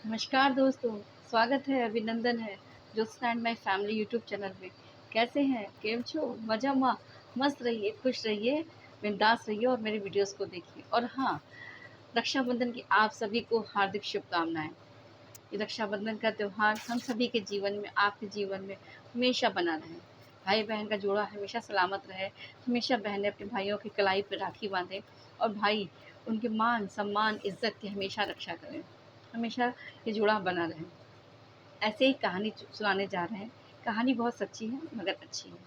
नमस्कार दोस्तों, स्वागत है, अभिनंदन है Jyotsna and my family YouTube channel में। कैसे हैं? केम छो? मज़ामा? मस्त रहिए, खुश रहिए, बिंदास रहिए और मेरे वीडियोस को देखिए। और हाँ, रक्षाबंधन की आप सभी को हार्दिक शुभकामनाएँ। ये रक्षाबंधन का त्योहार हम सभी के जीवन में, आपके जीवन में हमेशा बना रहे। भाई-बहन का जोड़ा हमेशा सलामत रहे, हमेशा बहनें अपने भाइयों की कलाई पे राखी बाँधें और भाई उनके मान, सम्मान, इज़्ज़त की हमेशा रक्षा करें। हमेशा ये जुड़ाव बना रहे। ऐसे ही कहानी सुनाने जा रहे हैं। कहानी बहुत सच्ची है मगर अच्छी है।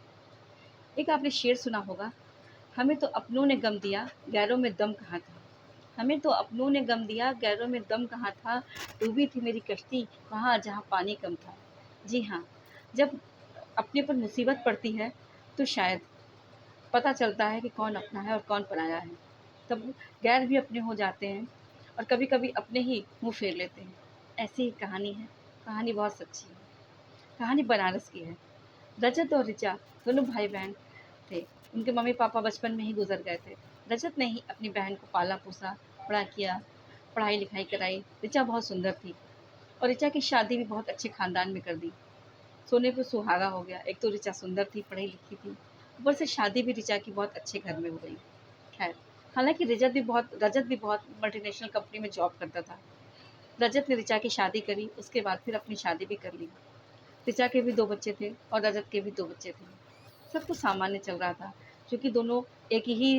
एक आपने शेर सुना होगा, हमें तो अपनों ने गम दिया, गैरों में दम कहाँ था। हमें तो अपनों ने गम दिया, गैरों में दम कहाँ था। डूबी थी मेरी कश्ती वहाँ जहाँ पानी कम था। जी हाँ, जब अपने पर मुसीबत पड़ती है तो शायद पता चलता है कि कौन अपना है और कौन पराया है। तब गैर भी अपने हो जाते हैं और कभी-कभी अपने ही मुँह फेर लेते हैं। ऐसी ही कहानी है। कहानी बहुत सच्ची है। कहानी बनारस की है। रजत और ऋचा दोनों भाई-बहन थे। उनके मम्मी-पापा बचपन में ही गुज़र गए थे। रजत ने ही अपनी बहन को पाला-पोसा, बड़ा किया, पढ़ाई-लिखाई कराई। ऋचा बहुत सुंदर थी और ऋचा की शादी भी बहुत अच्छे ख़ानदान में कर दी। सोने पे सुहागा हो गया। एक तो ऋचा सुंदर थी, पढ़ी-लिखी थी, ऊपर से शादी भी ऋचा की बहुत अच्छे घर में हो गई। खैर, हालाँकि रजत भी बहुत मल्टीनेशनल कंपनी में जॉब करता था। रजत ने ऋचा की शादी करी, उसके बाद फिर अपनी शादी भी कर ली। ऋचा के भी 2 बच्चे थे और रजत के भी 2 बच्चे थे। सब कुछ सामान्य चल रहा था, क्योंकि दोनों एक ही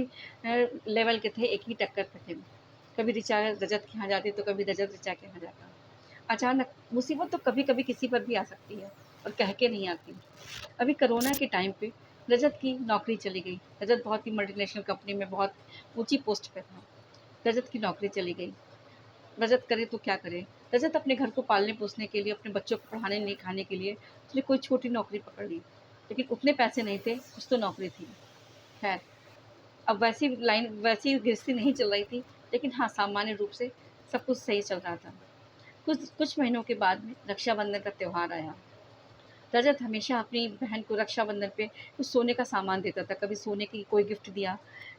लेवल के थे, एक ही टक्कर पे थे। कभी ऋचा रजत के यहाँ जाती तो कभी रजत ऋचा के यहाँ जाता। अचानक मुसीबत तो कभी-कभी किसी पर भी आ सकती है और कह के नहीं आती। अभी कोरोना के टाइम पे रजत की नौकरी चली गई। रजत बहुत ही मल्टीनेशनल कंपनी में बहुत ऊँची पोस्ट पे था। रजत की नौकरी चली गई। रजत करे तो क्या करे? रजत अपने घर को पालने-पोसने के लिए, अपने बच्चों को पढ़ाने-लिखाने के लिए उसने कोई छोटी नौकरी पकड़ ली। लेकिन उतने पैसे नहीं थे, कुछ तो नौकरी थी। खैर, अब वैसी गृहस्थी नहीं चल रही थी, लेकिन हाँ, सामान्य रूप से सब कुछ सही चल रहा था। कुछ कुछ महीनों के बाद में रक्षाबंधन का त्योहार आया। रजत हमेशा अपनी बहन को रक्षाबंधन पे कुछ सोने का सामान देता था। कभी सोने की कोई गिफ्ट दिया,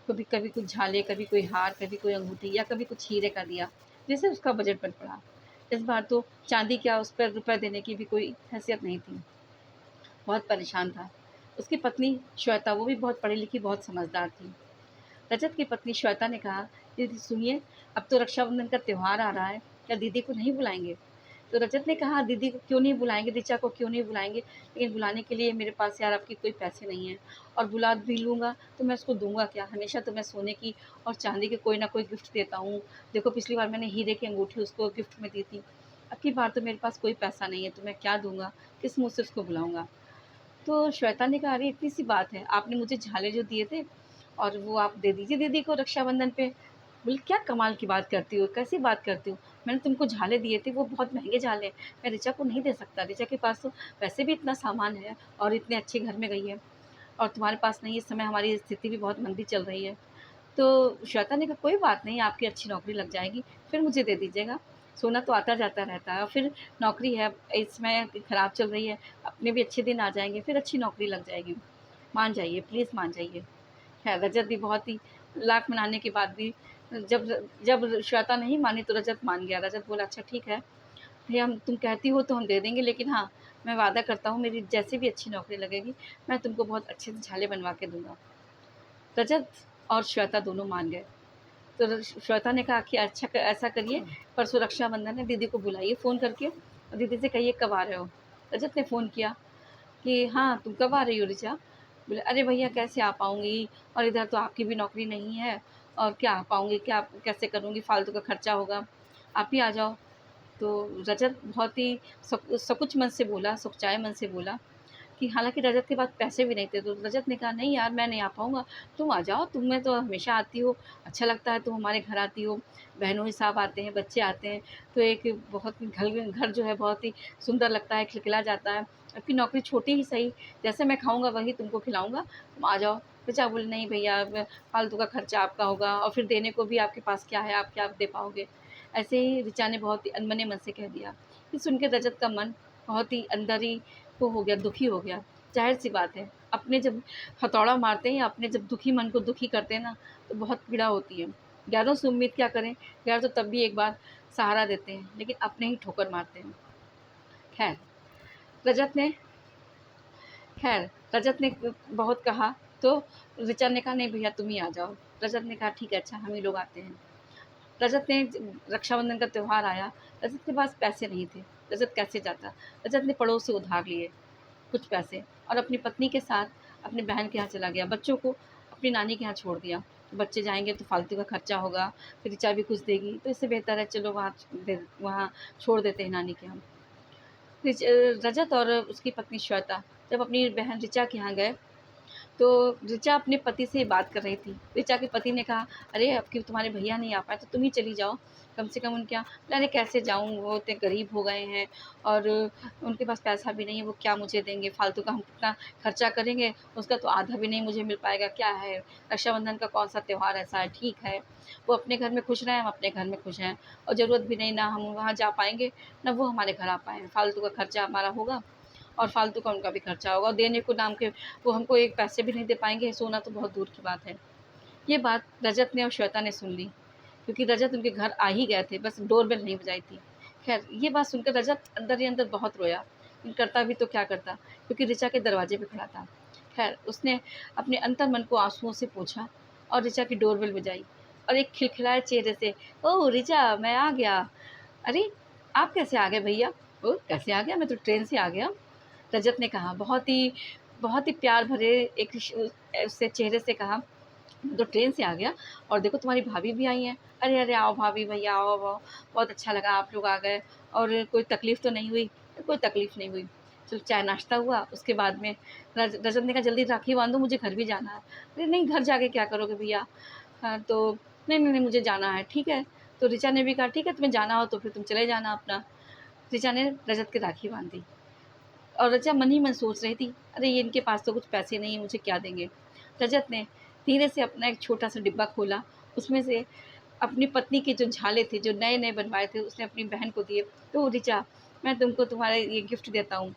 कभी कभी कुछ झाले, कभी कोई हार, कभी कोई अंगूठी या कभी कुछ हीरे का दिया, जिससे उसका बजट बन पड़ा। इस बार तो चांदी क्या, उस पर रुपए देने की भी कोई हैसियत नहीं थी। बहुत परेशान था। उसकी पत्नी श्वेता, वो भी बहुत पढ़ी लिखी, बहुत समझदार थी। रजत की पत्नी श्वेता ने कहा, दीदी सुनिए, अब तो रक्षाबंधन का त्योहार आ रहा है, क्या दीदी को नहीं बुलाएंगे? तो रजत ने कहा, दीदी को क्यों नहीं बुलाएंगे, ऋचा को क्यों नहीं बुलाएंगे, लेकिन बुलाने के लिए मेरे पास यार आपकी कोई पैसे नहीं है, और बुला भी लूँगा तो मैं उसको दूंगा क्या? हमेशा तो मैं सोने की और चांदी के कोई ना कोई गिफ्ट देता हूँ। देखो पिछली बार मैंने हीरे की अंगूठी उसको गिफ्ट में दी थी, अब की बार तो मेरे पास कोई पैसा नहीं है, तो मैं क्या दूंगा, किस मुँह से उसको बुलाऊंगा? तो श्वेता ने कहा, अरे इतनी सी बात है, आपने मुझे झाले जो दिए थे और वो आप दे दीजिए दीदी को रक्षाबंधन पे। बोली, क्या कमाल की बात करती हो, कैसी बात करती हो? मैंने तुमको झाले दिए थे, वो बहुत महंगे झाले हैं, मैं ऋचा को नहीं दे सकता। ऋचा के पास तो वैसे भी इतना सामान है और इतने अच्छे घर में गई है, और तुम्हारे पास नहीं। इस समय हमारी स्थिति भी बहुत मंदी चल रही है। तो श्वेता ने कहा, कोई बात नहीं, आपकी अच्छी नौकरी लग जाएगी, फिर मुझे दे दीजिएगा। सोना तो आता जाता रहता है, और फिर नौकरी है, इस समय खराब चल रही है, अपने भी अच्छे दिन आ जाएँगे, फिर अच्छी नौकरी लग जाएगी। मान जाइए, प्लीज़ मान जाइए। खैर, रजत भी बहुत ही लाख मनाने के बाद भी जब जब श्वेता नहीं मानी तो रजत मान गया। रजत बोला, अच्छा ठीक है, भैया हम तुम कहती हो तो हम दे देंगे, लेकिन हाँ, मैं वादा करता हूँ मेरी जैसे भी अच्छी नौकरी लगेगी, मैं तुमको बहुत अच्छे से झाले बनवा के दूँगा। रजत और श्वेता दोनों मान गए। तो श्वेता ने कहा कि अच्छा ऐसा करिए, परसों रक्षाबंधन है, दीदी को बुलाइए फ़ोन करके और दीदी से कहिए कब आ रहे हो। रजत ने फ़ोन किया कि हाँ, तुम कब आ रही हो ऋचा? बोले, अरे भैया कैसे आ पाऊँगी, और इधर तो आपकी भी नौकरी नहीं है, और क्या आ पाऊँगी, क्या कैसे करूँगी, फ़ालतू का खर्चा होगा, आप ही आ जाओ। तो रजत बहुत ही सकुच मन से बोला, सुखचाए मन से बोला कि हालाँकि रजत के पास पैसे भी नहीं थे, तो रजत ने कहा, नहीं यार मैं नहीं आ पाऊँगा, तुम आ जाओ, तुम्हें तो हमेशा आती हो, अच्छा लगता है, तुम हमारे घर आती हो, बहनोई साहब आते हैं, बच्चे आते हैं, तो एक बहुत ही घर घर जो है बहुत ही सुंदर लगता है, खिलखिला जाता है। आपकी नौकरी छोटी ही सही, जैसे मैं खाऊँगा वही तुमको खिलाऊँगा, तुम आ जाओ। ऋचा बोली, नहीं भैया, अब फालतू का खर्चा आपका होगा और फिर देने को भी आपके पास क्या है, आप क्या दे पाओगे? ऐसे ही ऋचा ने बहुत ही अनबने मन से कह दिया। ये सुन के रजत का मन बहुत ही अंदर ही वो हो गया, दुखी हो गया। ज़ाहिर-सी बात है, अपने जब हथौड़ा मारते हैं या अपने जब दुखी मन को दुखी करते हैं ना, तो बहुत पीड़ा होती है। गैरों से उम्मीद क्या करें, गैर तो तब भी एक बार सहारा देते हैं, लेकिन अपने ही ठोकर मारते हैं। खैर रजत ने खैर रजत ने बहुत कहा तो ऋचा ने कहा नहीं भैया तुम ही आ जाओ। रजत ने कहा ठीक है अच्छा हम ही लोग आते हैं। रजत ने रक्षाबंधन का त्यौहार आया, रजत के पास पैसे नहीं थे। रजत कैसे जाता? रजत ने पड़ोस से उधार लिए कुछ पैसे और अपनी पत्नी के साथ अपनी बहन के यहाँ चला गया। बच्चों को अपनी नानी के यहाँ छोड़ दिया। बच्चे जाएंगे तो फालतू का खर्चा होगा, फिर ऋचा भी कुछ देगी, तो इससे बेहतर है चलो वहाँ छोड़ देते हैं नानी के यहाँ। रजत और उसकी पत्नी श्वेता जब अपनी बहन ऋचा के यहाँ गए तो ऋचा अपने पति से बात कर रही थी। ऋचा के पति ने कहा अरे अब कि तुम्हारे भैया नहीं आ पाए तो तुम ही चली जाओ, कम से कम उनके यहाँ। बोले अरे कैसे जाऊँ, वो इतने गरीब हो गए हैं और उनके पास पैसा भी नहीं है, वो क्या मुझे देंगे, फालतू का हम कितना खर्चा करेंगे, उसका तो आधा भी नहीं मुझे मिल पाएगा। क्या है, रक्षाबंधन का कौन सा त्यौहार ऐसा है, ठीक है वो अपने घर में खुश रहें, हम अपने घर में खुश हैं, और ज़रूरत भी नहीं, ना हम वहाँ जा पाएंगे ना वो हमारे घर आ पाएँ, फालतू का खर्चा हमारा होगा और फालतू का उनका भी खर्चा होगा, और देने को नाम के वो हमको एक पैसे भी नहीं दे पाएंगे, सोना तो बहुत दूर की बात है। ये बात रजत ने और श्वेता ने सुन ली, क्योंकि रजत उनके घर आ ही गए थे, बस डोरबेल नहीं बजाई थी। खैर ये बात सुनकर रजत अंदर ही अंदर बहुत रोया, लेकिन करता भी तो क्या करता, क्योंकि ऋचा के दरवाजे पे खड़ा था। खैर उसने अपने अंतर मन को आंसुओं से पूछा और ऋचा की डोरबेल बजाई और एक खिलखिलाए चेहरे से, ओह ऋचा मैं आ गया। अरे आप कैसे आ गए भैया? ओह कैसे आ गया, मैं तो ट्रेन से आ गया। रजत ने कहा, बहुत ही प्यार भरे एक उससे चेहरे से कहा, तो ट्रेन से आ गया और देखो तुम्हारी भाभी भी आई हैं। अरे अरे आओ भाभी भैया आओ आओ, बहुत अच्छा लगा आप लोग आ गए, और कोई तकलीफ़ तो नहीं हुई? कोई तकलीफ़ नहीं हुई। चलो चाय नाश्ता हुआ, उसके बाद में रजत ने कहा जल्दी राखी बांधो मुझे घर भी जाना है। अरे नहीं घर जाके क्या करोगे भैया? हाँ तो नहीं नहीं नहीं मुझे जाना है। ठीक है, तो ऋचा ने भी कहा ठीक है तुम्हें जाना हो तो फिर तुम चले जाना अपना। ऋचा ने रजत की राखी बांधी और रचा मन ही मन सोच रही थी, अरे ये इनके पास तो कुछ पैसे नहीं है, मुझे क्या देंगे। रजत ने धीरे से अपना एक छोटा सा डिब्बा खोला, उसमें से अपनी पत्नी के जो झाले थे जो नए नए बनवाए थे उसने अपनी बहन को दिए। तो ऋचा मैं तुमको तुम्हारे ये गिफ्ट देता हूँ।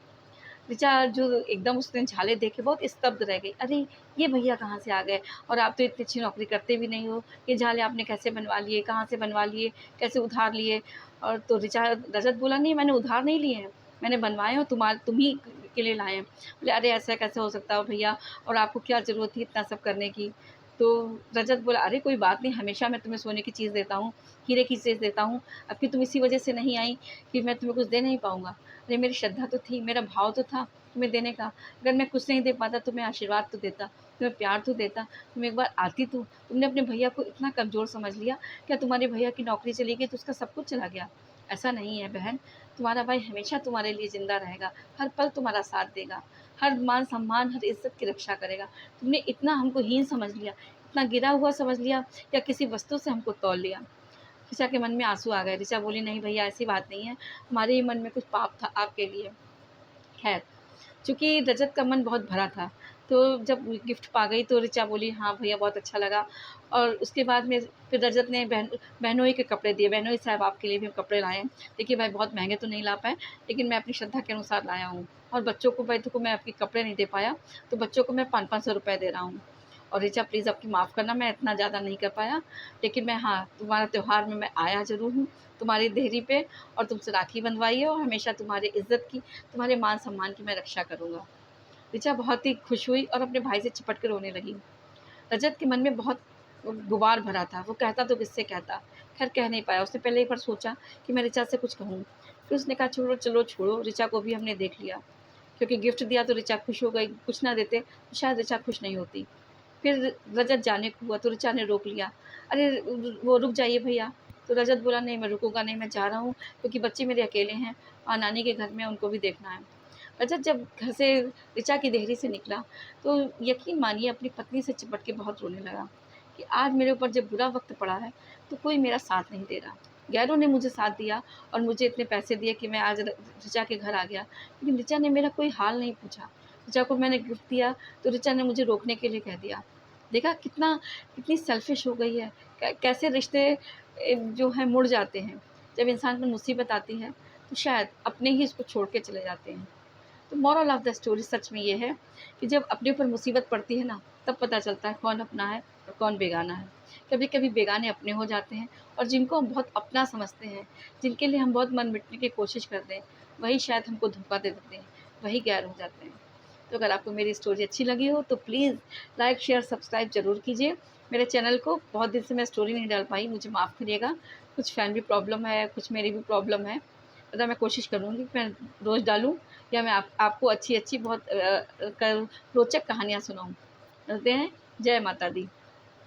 ऋचा जो एकदम उसने झाले देखे बहुत स्तब्ध रह गई, अरे ये भैया कहाँ से आ गए, और आप तो इतनी अच्छी नौकरी करते भी नहीं हो, ये झाले आपने कैसे बनवा लिए, कहाँ से बनवा लिए, कैसे उधार लिए? और तो ऋचा रजत बोला नहीं मैंने उधार नहीं लिए हैं, मैंने बनवाए हो तुम ही के लिए लाए हैं। बोले अरे ऐसा कैसे हो सकता है भैया, और आपको क्या ज़रूरत थी इतना सब करने की? तो रजत बोला अरे कोई बात नहीं, हमेशा मैं तुम्हें सोने की चीज़ देता हूँ, हीरे की चीज़ देता हूँ, अब कि तुम इसी वजह से नहीं आई कि मैं तुम्हें कुछ दे नहीं पाऊँगा। अरे मेरी श्रद्धा तो थी, मेरा भाव तो था तुम्हें देने का, अगर मैं कुछ नहीं दे पाता तुम्हें आशीर्वाद तो देता, तुम्हें प्यार तो देता, तुम एक बार आती तो। तुमने अपने भैया को इतना कमज़ोर समझ लिया, क्या तुम्हारे भैया की नौकरी चली गई तो उसका सब कुछ चला गया? ऐसा नहीं है बहन, तुम्हारा भाई हमेशा तुम्हारे लिए ज़िंदा रहेगा, हर पल तुम्हारा साथ देगा, हर मान सम्मान हर इज़्ज़त की रक्षा करेगा। तुमने इतना हमको हीन समझ लिया, इतना गिरा हुआ समझ लिया, या किसी वस्तु से हमको तौल लिया? ऋचा के मन में आंसू आ गए। ऋचा बोली नहीं भैया ऐसी बात नहीं है, हमारे ही मन में कुछ पाप था आपके लिए। खैर चूँकि रजत का मन बहुत भरा था, तो जब गिफ्ट पा गई तो ऋचा बोली हाँ भैया बहुत अच्छा लगा। और उसके बाद में फिर रजत ने बहनोई के कपड़े दिए, बहनोई साहब आपके लिए भी हम कपड़े लाए हैं। देखिए भाई बहुत महंगे तो नहीं ला पाए, लेकिन मैं अपनी श्रद्धा के अनुसार लाया हूँ। और बच्चों को भाई देखो मैं आपके कपड़े नहीं दे पाया, तो बच्चों को मैं 500-500 रुपये दे रहा हूँ। और ऋचा प्लीज़ आपकी माफ़ करना, मैं इतना ज़्यादा नहीं कर पाया, लेकिन मैं हाँ तुम्हारा त्योहार में मैं आया ज़रूर हूँ, तुम्हारी देहरी पे, और तुमसे राखी बंधवाई है, और हमेशा तुम्हारी इज़्ज़त की, तुम्हारे मान सम्मान की मैं रक्षा करूँगा। ऋचा बहुत ही खुश हुई और अपने भाई से चिपट कर रोने लगी। रजत के मन में बहुत गुबार भरा था, वो कहता तो किससे कहता, खैर कह नहीं पाया। उसने पहले एक बार सोचा कि मैं ऋचा से कुछ कहूँ, फिर उसने कहा छोड़ो चलो छोड़ो, ऋचा को भी हमने देख लिया, क्योंकि गिफ्ट दिया तो ऋचा खुश हो गई, कुछ ना देते तो शायद ऋचा खुश नहीं होती। फिर रजत जाने को हुआ तो ऋचा ने रोक लिया, अरे वो रुक जाइए भैया। तो रजत बोला नहीं मैं रुकूंगा नहीं, मैं जा रहा हूँ, क्योंकि बच्चे मेरे अकेले हैं और नानी के घर में उनको भी देखना है। रजत जब घर से ऋचा की देहरी से निकला तो यकीन मानिए अपनी पत्नी से चिपट के बहुत रोने लगा कि आज मेरे ऊपर जब बुरा वक्त पड़ा है तो कोई मेरा साथ नहीं दे रहा। गैरों ने मुझे साथ दिया और मुझे इतने पैसे दिए कि मैं आज ऋचा के घर आ गया, लेकिन ऋचा ने मेरा कोई हाल नहीं पूछा। ऋचा को मैंने गिफ्ट दिया तो ऋचा ने मुझे रोकने के लिए कह दिया। देखा कितनी सेल्फिश हो गई है, कैसे रिश्ते जो हैं मुड़ जाते हैं। जब इंसान पर मुसीबत आती है तो शायद अपने ही इसको छोड़ के चले जाते हैं। तो मॉरल ऑफ द स्टोरी सच में ये है कि जब अपने ऊपर मुसीबत पड़ती है ना, तब पता चलता है कौन अपना है और कौन बेगाना है। कभी कभी बेगाने अपने हो जाते हैं, और जिनको हम बहुत अपना समझते हैं, जिनके लिए हम बहुत मन मिटने की कोशिश करते हैं, वही शायद हमको धोखा दे देते हैं, वही गैर हो जाते हैं। तो अगर आपको मेरी स्टोरी अच्छी लगी हो तो प्लीज़ लाइक शेयर सब्सक्राइब ज़रूर कीजिए मेरे चैनल को। बहुत दिन से मैं स्टोरी नहीं डाल पाई, मुझे माफ़ करिएगा। कुछ फैमिली प्रॉब्लम है, कुछ मेरी भी प्रॉब्लम है। मैं कोशिश करूँगी कि मैं रोज़ डालूँ, या मैं आपको अच्छी बहुत रोचक कहानियाँ सुनाऊँ। मिलते हैं। जय माता दी।